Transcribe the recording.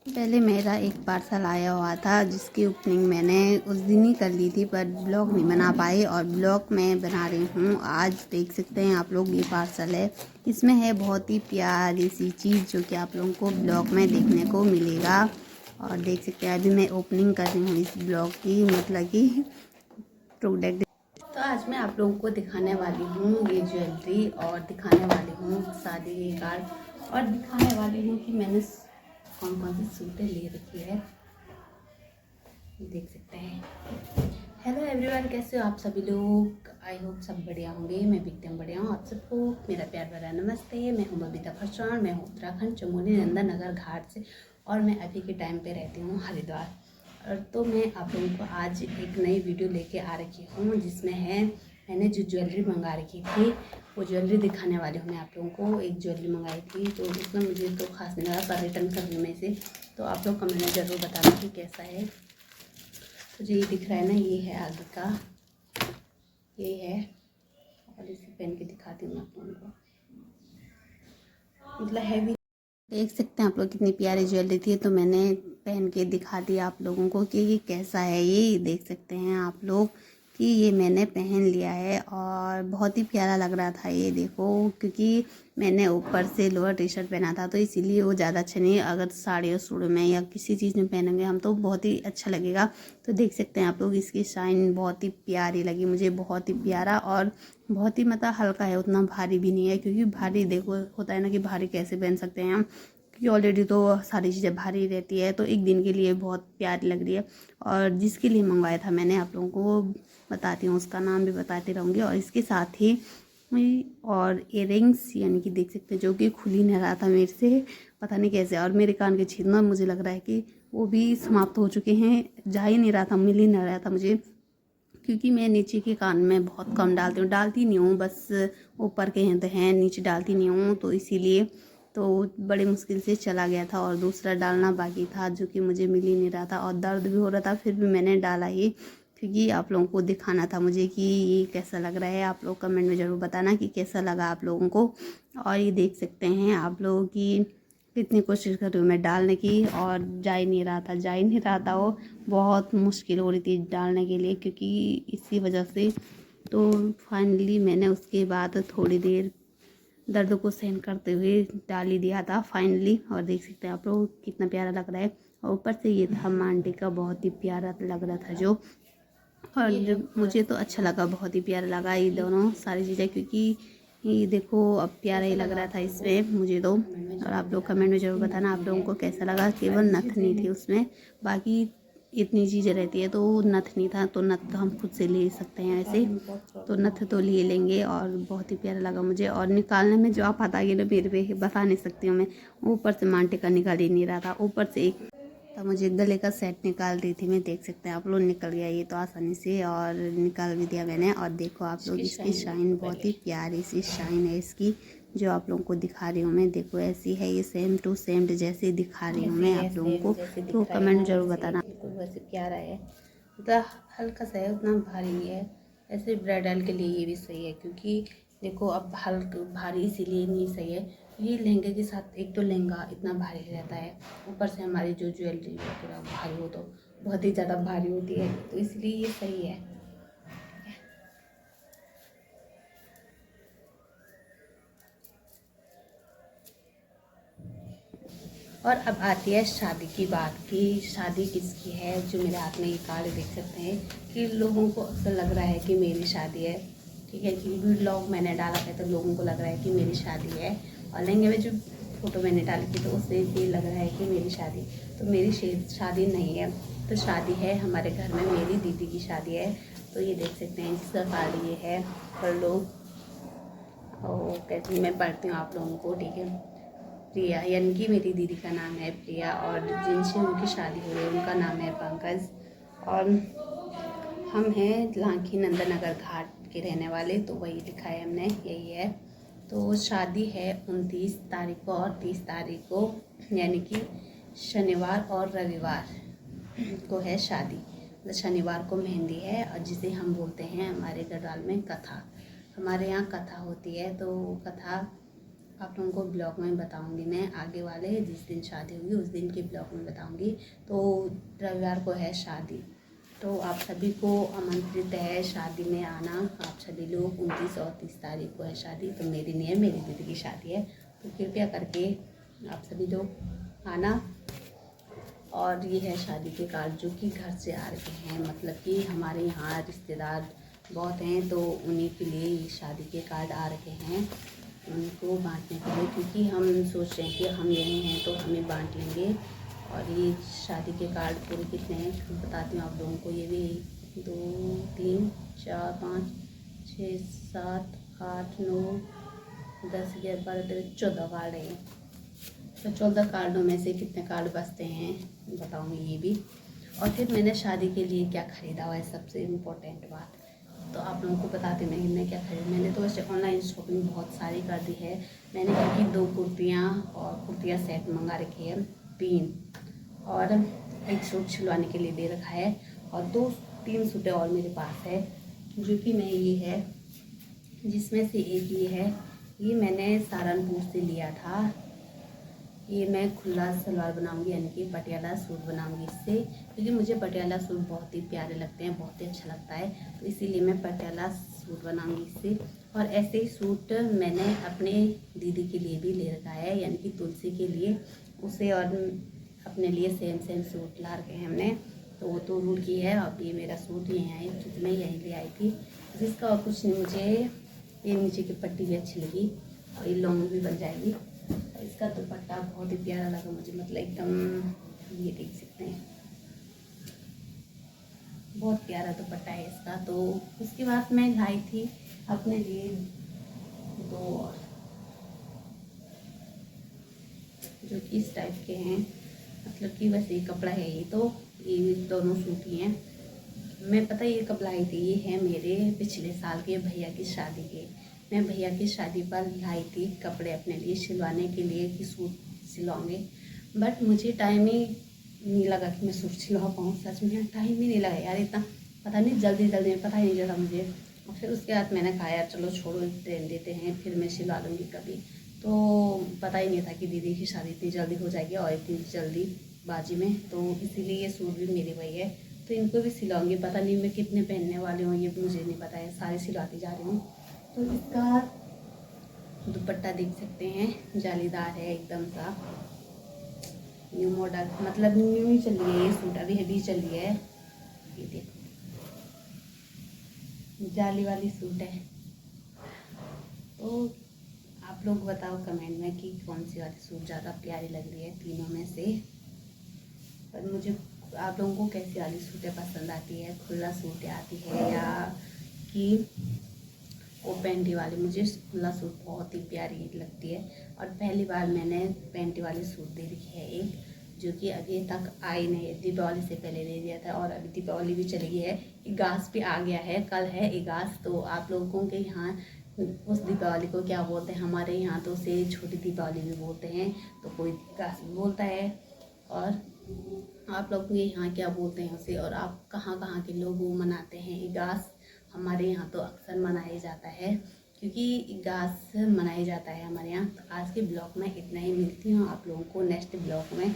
पहले मेरा एक पार्सल आया हुआ था जिसकी ओपनिंग मैंने उस दिन ही कर ली थी, पर ब्लॉग नहीं बना पाई और ब्लॉग मैं बना रही हूँ आज। देख सकते हैं आप लोग, ये पार्सल है। इसमें है बहुत ही प्यारी सी चीज़ जो कि आप लोगों को ब्लॉग में देखने को मिलेगा। और देख सकते हैं अभी मैं ओपनिंग कर रही हूँ इस ब्लॉग की, मतलब कि प्रोडक्ट। तो आज मैं आप लोगों को दिखाने वाली हूँ ये ज्वेलरी, और दिखाने वाली हूँ शादी के कार्ड, और दिखाने वाली हूँ कि मैंने कौन कौन सी सूटें ले रखी है, देख सकते हैं। हेलो एवरीवन, कैसे हो आप सभी लोग? आई होप सब बढ़िया होंगे। मैं भी एकदम बढ़िया हूँ। आप सबको मेरा प्यार भरा नमस्ते। मैं हूँ बबीता फरसान, मैं हूँ उत्तराखंड चमोली नंदन नगर घाट से, और मैं अभी के टाइम पे रहती हूँ हरिद्वार। और तो मैं आप लोगों को आज एक नई वीडियो लेके आ रखी हूँ जिसमें है मैंने जो ज्वेलरी मंगा रखी थी वो ज्वेलरी दिखाने वाली हूँ मैं आप लोगों को। एक ज्वेलरी मंगाई थी तो उसमें मुझे तो खास नहीं लगा, पर रिटर्न करने में से तो आप लोग कमेंट में ज़रूर बताना कि कैसा है। तो जो ये दिख रहा है ना, ये है आगे का, ये है। और इसे पहन के दिखाती हूँ आप लोगों को, मतलब हैवी। देख सकते हैं आप लोग कितनी प्यारी ज्वेलरी थी, तो मैंने पहन के दिखा दिया आप लोगों को कि ये कैसा है। ये देख सकते हैं आप लोग कि ये मैंने पहन लिया है और बहुत ही प्यारा लग रहा था। ये देखो, क्योंकि मैंने ऊपर से लोअर टी शर्ट पहना था तो इसीलिए वो ज़्यादा अच्छा नहीं है। अगर साड़ी और सूट में या किसी चीज़ में पहनेंगे हम तो बहुत ही अच्छा लगेगा। तो देख सकते हैं आप लोग, इसकी शाइन बहुत ही प्यारी लगी मुझे, बहुत ही प्यारा। और बहुत ही मतलब हल्का है, उतना भारी भी नहीं है, क्योंकि भारी देखो होता है ना कि भारी कैसे पहन सकते हैं हम, क्योंकि ऑलरेडी तो सारी चीज़ें भारी रहती है। तो एक दिन के लिए बहुत प्यारी लग रही है। और जिसके लिए मंगवाया था मैंने आप लोगों को बताती हूँ, उसका नाम भी बताती रहूँगी। और इसके साथ ही और इयरिंग्स, यानी कि देख सकते हैं जो कि खुल ही नहीं रहा था मेरे से, पता नहीं कैसे। और मेरे कान के छेद ना, मुझे लग रहा है कि वो भी समाप्त हो चुके हैं, जा ही नहीं रहा था, मिल ही नहीं रहा था मुझे, क्योंकि मैं नीचे के कान में बहुत कम डालती नहीं हूँ, बस ऊपर के हैं तो हैं, नीचे डालती नहीं हूँ, तो इसीलिए तो बड़ी मुश्किल से चला गया था। और दूसरा डालना बाकी था जो कि मुझे मिल ही नहीं रहा था, और दर्द भी हो रहा था, फिर भी मैंने डाला ही, क्योंकि आप लोगों को दिखाना था मुझे कि ये कैसा लग रहा है। आप लोग कमेंट में ज़रूर बताना कि कैसा लगा आप लोगों को। और ये देख सकते हैं आप लोगों की कितनी कोशिश कर रही हूँ मैं डालने की, और जा ही नहीं रहा था वो, बहुत मुश्किल हो रही थी डालने के लिए, क्योंकि इसी वजह से तो फाइनली मैंने उसके बाद थोड़ी देर दर्द को सहन करते हुए डाल ही दिया था फाइनली। और देख सकते हैं आप लोग कितना प्यारा लग रहा है। और ऊपर से ये था मांडी का, बहुत ही प्यारा लग रहा था जो, और मुझे तो अच्छा लगा, बहुत ही प्यारा लगा ये दोनों सारी चीज़ें, क्योंकि ये देखो अब प्यारा ही लग रहा था इसमें मुझे तो। और आप लोग कमेंट में ज़रूर बताना आप लोगों को कैसा लगा। केवल नथ नहीं थी उसमें, बाकी इतनी चीज़ें रहती है, तो नथ नहीं था, तो नथ तो हम खुद से ले सकते हैं ऐसे, तो नथ तो लिए लेंगे। और बहुत ही प्यारा लगा मुझे, और निकालने में जो आप आता गया ना मेरे पे, बता नहीं सकती हूँ मैं। ऊपर से मांटे का निकाल ही नहीं रहा था, ऊपर से एक तो मुझे गले का सेट निकाल रही थी मैं, देख सकते हैं आप लोग, निकल गया ये तो आसानी से, और निकाल भी दिया मैंने। और देखो आप लोग, इसकी शाइन बहुत ही प्यारी सी शाइन है इसकी, जो आप लोगों को दिखा रही हूँ मैं। देखो ऐसी है ये, सेम टू सेम जैसे दिखा रही हूँ मैं आप लोगों को, तो कमेंट जरूर बताना। वैसे प्यारा है, मतलब हल्का सा है, उतना भारी नहीं है। ऐसे ब्राइडल के लिए ये भी सही है, क्योंकि देखो अब हल्का भारी इसीलिए नहीं सही है, ये लहंगे के साथ, एक तो लहंगा इतना भारी रहता है, ऊपर से हमारी जो ज्वेलरी है पूरा भारी हो, तो बहुत ही ज़्यादा भारी होती है, तो इसलिए ये सही है। और अब आती है शादी की बात, कि शादी किसकी है। जो मेरे हाथ में ये कार्ड देख सकते हैं, कि लोगों को अक्सर लग रहा है कि मेरी शादी है, ठीक है, क्योंकि ब्लॉग मैंने डाला है तो लोगों को लग रहा है कि मेरी शादी है। और लहंगे में जो फोटो मैंने डाली थी तो उससे भी लग रहा है कि मेरी शादी, तो मेरी शादी नहीं है। तो शादी है हमारे घर में, मेरी दीदी की शादी है। तो ये देख सकते हैं जिसका कार्ड ये है, पर लोग और कैसे मैं पढ़ती हूँ आप लोगों को, ठीक है। प्रिया, यानी कि मेरी दीदी का नाम है प्रिया, और जिनसे उनकी शादी हो रही है उनका नाम है पंकज। और हम हैं लांकी नंदन नगर घाट के रहने वाले, तो वही लिखा है हमने, यही है। तो शादी है 29 तारीख को और 30 तारीख को, यानी कि शनिवार और रविवार को है शादी। मतलब शनिवार को मेहंदी है, और जिसे हम बोलते हैं हमारे गढ़वाल में कथा, हमारे यहाँ कथा होती है। तो कथा आप लोगों को ब्लॉग में बताऊंगी, मैं आगे वाले जिस दिन शादी होगी उस दिन के ब्लॉग में बताऊंगी। तो रविवार को है शादी, तो आप सभी को आमंत्रित है शादी में आना। आप सभी लोग 29 और 30 तारीख को है शादी, तो मेरी नहीं है, मेरी दीदी की शादी है। तो कृपया करके आप सभी लोग आना। और ये है शादी के कार्ड जो कि घर से आ रहे हैं, मतलब कि हमारे यहाँ रिश्तेदार बहुत हैं, तो उन्हीं के लिए ये शादी के कार्ड आ रहे हैं, उनको बांटने के लिए, क्योंकि हम सोच रहे हैं कि हम यहीं हैं तो हमें बांट लेंगे। और ये शादी के कार्ड पूरे कितने हैं बताती हूँ आप लोगों को। ये भी 2 3 4 5 6 7 8 9 10 11 12 13 14 कार्ड हैं। तो 14 कार्डों में से कितने कार्ड बचते हैं बताऊँगी ये भी। और फिर मैंने शादी के लिए क्या ख़रीदा हुआ है, सबसे इम्पोर्टेंट बात तो आप लोगों को बताती मैं क्या खरीदा। मैंने तो वैसे ऑनलाइन शॉपिंग बहुत सारी कर दी है मैंने, क्योंकि 2 कुर्तियाँ और कुर्तियाँ सेट मंगा रखी है 3, और एक सूट सिलवाने के लिए दे रखा है, और 2-3 सूटें और मेरे पास है, जो कि मैं ये है, जिसमें से एक ये है, ये मैंने सहारनपुर से लिया था। ये मैं खुला सलवार बनाऊंगी, यानी कि पटियाला सूट बनाऊंगी इससे, क्योंकि मुझे पटियाला सूट बहुत ही प्यारे लगते हैं, बहुत ही अच्छा लगता है, तो इसीलिए मैं पटियाला सूट बनाऊंगी इससे। और ऐसे ही सूट मैंने अपने दीदी के लिए भी ले रखा है, यानी कि तुलसी के लिए, उसे और अपने लिए सेम सेम सूट ला रखे हैं हमने। तो वो तो रूल की है। अब ये मेरा सूट यहीं आए, क्योंकि मैं यहीं ले आई थी, जिसका और कुछ नहीं, मुझे ये नीचे की पट्टी भी अच्छी लगी और ये लॉन्ग भी बन जाएगी। इसका दुपट्टा बहुत ही प्यारा लगा मुझे, मतलब एकदम, ये देख सकते हैं बहुत प्यारा दुपट्टा है इसका। तो उसके बाद मैं लाई थी अपने लिए 2 और, जो कि इस टाइप के हैं, मतलब कि बस ये कपड़ा है, ये तो ये दोनों सूट ही हैं। मैं पता ये कब लाई थी, ये है मेरे पिछले साल के भैया की शादी के। मैं भैया की शादी पर लाई थी कपड़े अपने लिए सिलवाने के लिए कि सूट सिलवाऊंगे, बट मुझे टाइम ही नहीं लगा कि मैं सूट सिलवा पाऊँ। सच में टाइम ही नहीं लगा यार, इतना पता नहीं जल्दी जल्दी में पता ही नहीं चला मुझे। और फिर उसके बाद मैंने कहा यार चलो छोड़ो, रहने देते हैं, फिर मैं सिलवा लूँगी कभी। तो पता ही नहीं था कि दीदी की शादी इतनी जल्दी हो जाएगी और इतनी जल्दी बाजी में, तो इसीलिए ये सूट भी मेरे वही है, तो इनको भी सिलाऊंगी। पता नहीं मैं कितने पहनने वाली हूँ, ये भी मुझे नहीं पता है, सारे सिलाती जा रही हूँ। तो इसका दुपट्टा देख सकते हैं, जालीदार है एकदम सा, न्यू मॉडल, मतलब न्यू ही चल रही है ये सूट, अभी चली है। ये देखो जाली वाली सूट है। तो आप लोग बताओ कमेंट में कि कौन सी वाली सूट ज़्यादा प्यारी लग रही है तीनों में से। पर मुझे आप लोगों को कैसी वाली सूटें पसंद आती है, खुला सूट आती है या कि वो पेंटी वाली। मुझे खुला सूट बहुत ही प्यारी लगती है, और पहली बार मैंने पेंटी वाली सूट दे रखी है एक, जो कि अभी तक आई नहीं है, दीपावली से पहले दे दिया था, और अभी दीपावली भी चली गई है, इगास भी आ गया है, कल है इगास। तो आप लोगों के यहाँ उस दीपावली को क्या बोलते हैं, हमारे यहाँ तो उसे छोटी दीपावली भी बोलते हैं, तो कोई इगास भी बोलता है। और आप लोग के यहाँ क्या बोलते हैं उसे, और आप कहाँ कहाँ के लोग वो मनाते हैं इगास। हमारे यहाँ तो अक्सर मनाया जाता है, क्योंकि इगास मनाया जाता है हमारे यहाँ। तो आज के ब्लॉग में इतना ही, मिलती हूँ आप लोगों को नेक्स्ट ब्लॉग में।